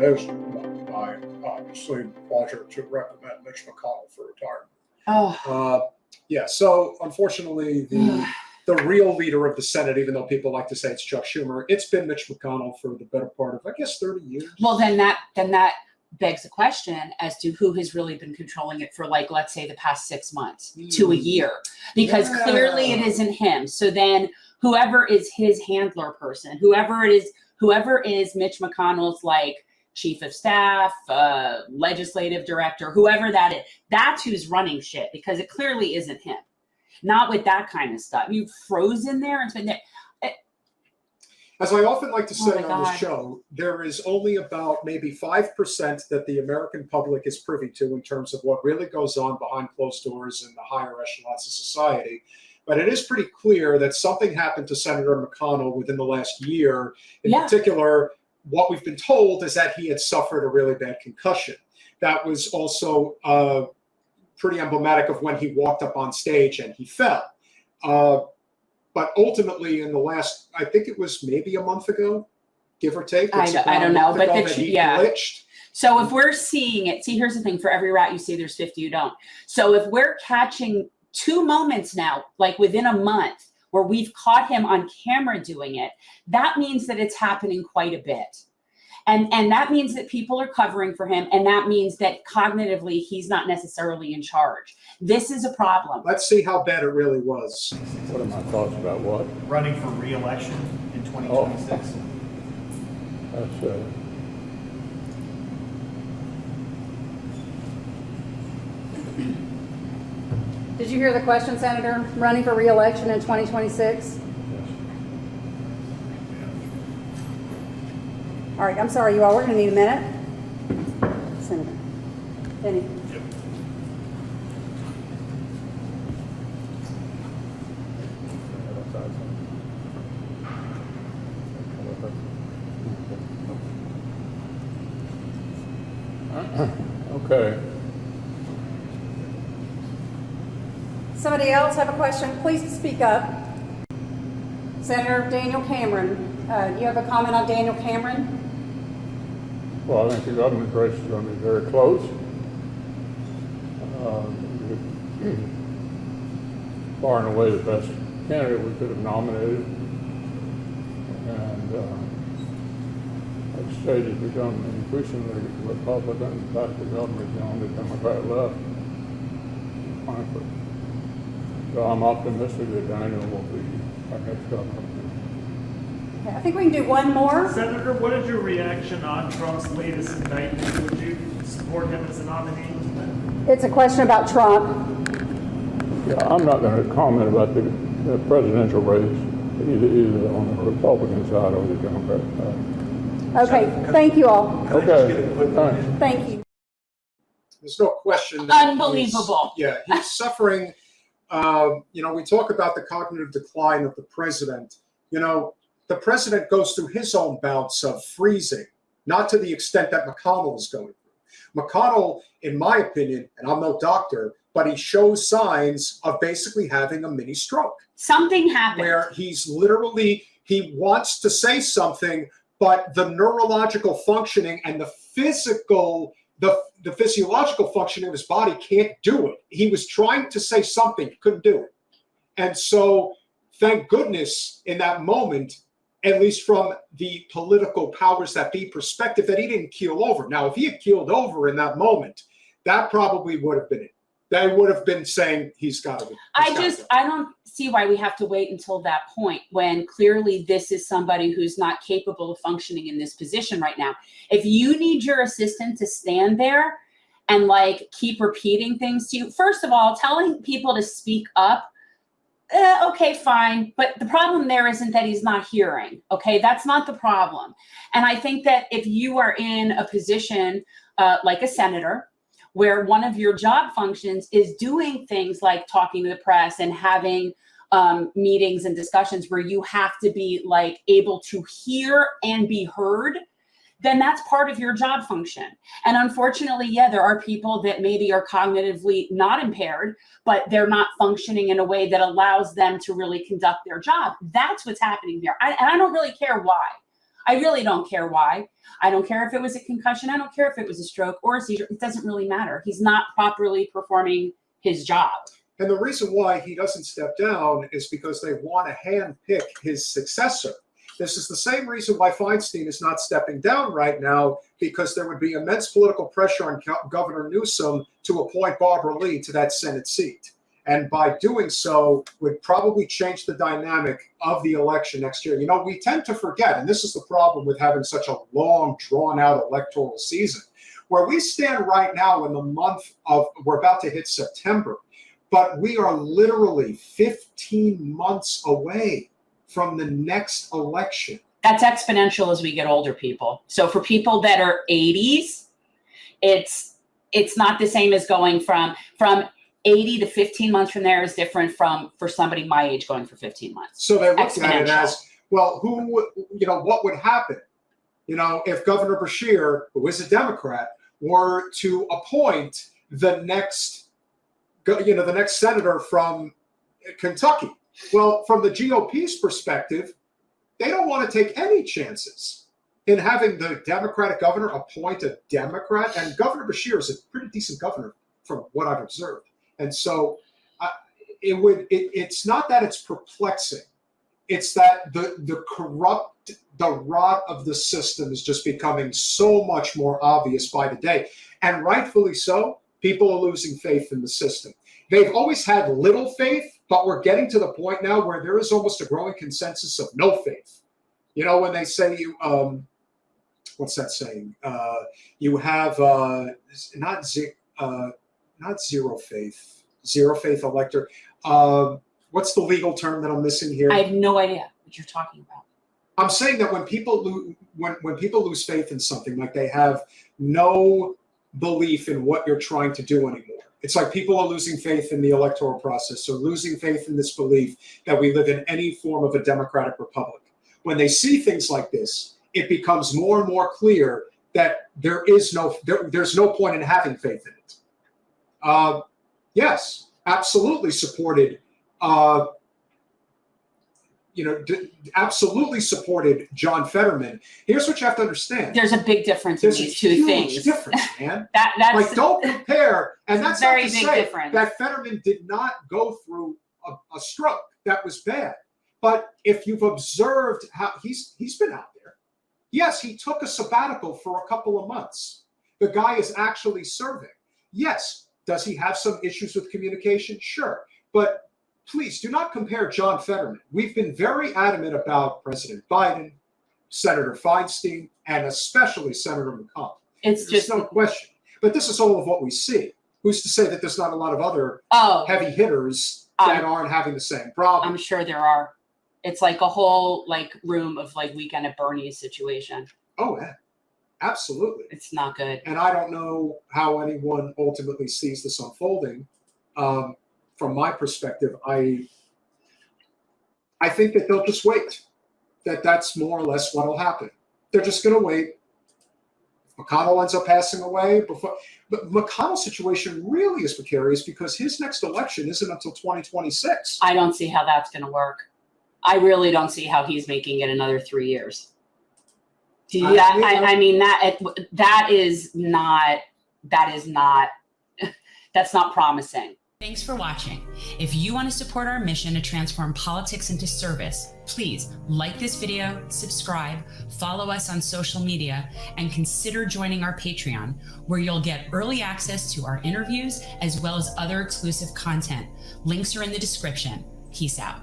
is my obviously pleasure to recommend Mitch McConnell for retirement. Yeah, so unfortunately, the real leader of the Senate, even though people like to say it's Chuck Schumer, it's been Mitch McConnell for the better part of, I guess, 30 years. Well, then that begs the question as to who has really been controlling it for, like, let's say the past 6 months to a year, because clearly it isn't him. So then whoever is his handler person, whoever is Mitch McConnell's, like, chief of staff, legislative director, whoever that is, that's who's running shit, because it clearly isn't him. Not with that kind of stuff. You've frozen there and it's been there. As I often like to say on this show, there is only about maybe 5% that the American public is privy to in terms of what really goes on behind closed doors in the higher echelons of society. But it is pretty clear that something happened to Senator McConnell within the last year. In particular, what we've been told is that he had suffered a really bad concussion. That was also pretty emblematic of when he walked up on stage and he fell. But ultimately, in the last, I think it was maybe a month ago, give or take. I don't know, but glitched. So if we're seeing it, see, here's the thing: for every rat you see, there's 50 you don't. So if we're catching 2 moments now, like within a month, where we've caught him on camera doing it, that means that it's happening quite a bit. And that means that people are covering for him, and that means that cognitively he's not necessarily in charge. This is a problem. Let's see how bad it really was. What are my thoughts about what? Running for re-election in 2026. That's Did you hear the question, Senator? Running for re-election in 2026? All right, I'm sorry, you all. We're going to need a minute. Senator Benny. Yep. Okay. Somebody else have a question? Please speak up. Senator Daniel Cameron, do you have a comment on Daniel Cameron? Well, I think the governor's race is going to be very close. Far and away the best candidate we could have nominated. And the state has become increasingly Republican. In fact, the governor's the only Democrat left, frankly. So I'm optimistic that Daniel will be our next governor. Okay, I think we can do one more. Senator, what is your reaction on Trump's latest indictment? Would you support him as a nominee? It's a question about Trump. Yeah, I'm not going to comment about the presidential race, either on the Republican side or the Democrat side. Okay, thank you all. Okay, thank you. There's no question. That unbelievable. He's suffering. We talk about the cognitive decline of the president. The president goes through his own bouts of freezing, not to the extent that McConnell is going through. McConnell, in my opinion, and I'm no doctor, but he shows signs of basically having a mini stroke. Something happened. Where he's literally, he wants to say something, but the neurological functioning and the physiological functioning of his body can't do it. He was trying to say something, couldn't do it. And so, thank goodness, in that moment, at least from the political powers that be perspective, that he didn't keel over. Now, if he had keeled over in that moment, that probably would have been it. They would have been saying he's got to. I don't see why we have to wait until that point when clearly this is somebody who's not capable of functioning in this position right now. If you need your assistant to stand there and like keep repeating things to you, first of all, telling people to speak up, okay, fine. But the problem there isn't that he's not hearing. Okay, that's not the problem. And I think that if you are in a position like a senator, where one of your job functions is doing things like talking to the press and having meetings and discussions where you have to be like able to hear and be heard, then that's part of your job function. And unfortunately, there are people that maybe are cognitively not impaired, but they're not functioning in a way that allows them to really conduct their job. That's what's happening here. And I don't really care why. I really don't care why. I don't care if it was a concussion. I don't care if it was a stroke or a seizure. It doesn't really matter. He's not properly performing his job. And the reason why he doesn't step down is because they want to handpick his successor. This is the same reason why Feinstein is not stepping down right now, because there would be immense political pressure on Governor Newsom to appoint Barbara Lee to that Senate seat. And by doing so would probably change the dynamic of the election next year. You know, we tend to forget, and this is the problem with having such a long, drawn-out electoral season, where we stand right now in the month of, we're about to hit September, but we are literally 15 months away from the next election. That's exponential as we get older, people. So for people that are 80s, it's not the same as going from 80 to 15 months from there is different from for somebody my age going for 15 months. So they're looking at it as, well, what would happen, if Governor Beshear, who is a Democrat, were to appoint the next senator from Kentucky? Well, from the GOP's perspective, they don't want to take any chances in having the Democratic governor appoint a Democrat. And Governor Beshear is a pretty decent governor from what I've observed. And so it's not that it's perplexing. It's that the rot of the system is just becoming so much more obvious by the day. And rightfully so, people are losing faith in the system. They've always had little faith, but we're getting to the point now where there is almost a growing consensus of no faith. When they say what's that saying? You have not zero faith elector. What's the legal term that I'm missing here? I have no idea what you're talking about. I'm saying that when people lose faith in something, like they have no belief in what you're trying to do anymore. It's like people are losing faith in the electoral process, or losing faith in this belief that we live in any form of a democratic republic. When they see things like this, it becomes more and more clear that there's no point in having faith in it. Yes, absolutely supported. Absolutely supported John Fetterman. Here's what you have to understand. There's a big difference in these two things. There's a huge difference, man. That's like, don't compare. And that's very not to big say difference. that Fetterman did not go through a stroke. That was bad. But if you've observed how he's been out there, yes, he took a sabbatical for a couple of months. The guy is actually serving. Yes, does he have some issues with communication? Sure. But please do not compare John Fetterman. We've been very adamant about President Biden, Senator Feinstein, and especially Senator McConnell. There's no question. But this is all of what we see. Who's to say that there's not a lot of other heavy hitters that aren't having the same problem? I'm sure there are. It's like a whole room of Weekend at Bernie's situation. Oh, yeah. Absolutely. It's not good. And I don't know how anyone ultimately sees this unfolding. From my perspective, I think that they'll just wait. That's more or less what will happen. They're just going to wait. McConnell ends up passing away before. But McConnell's situation really is precarious because his next election isn't until 2026. I don't see how that's going to work. I really don't see how he's making it another 3 years. That's not promising. Thanks for watching. If you want to support our mission to transform politics into service, please like this video, subscribe, follow us on social media, and consider joining our Patreon, where you'll get early access to our interviews as well as other exclusive content. Links are in the description. Peace out.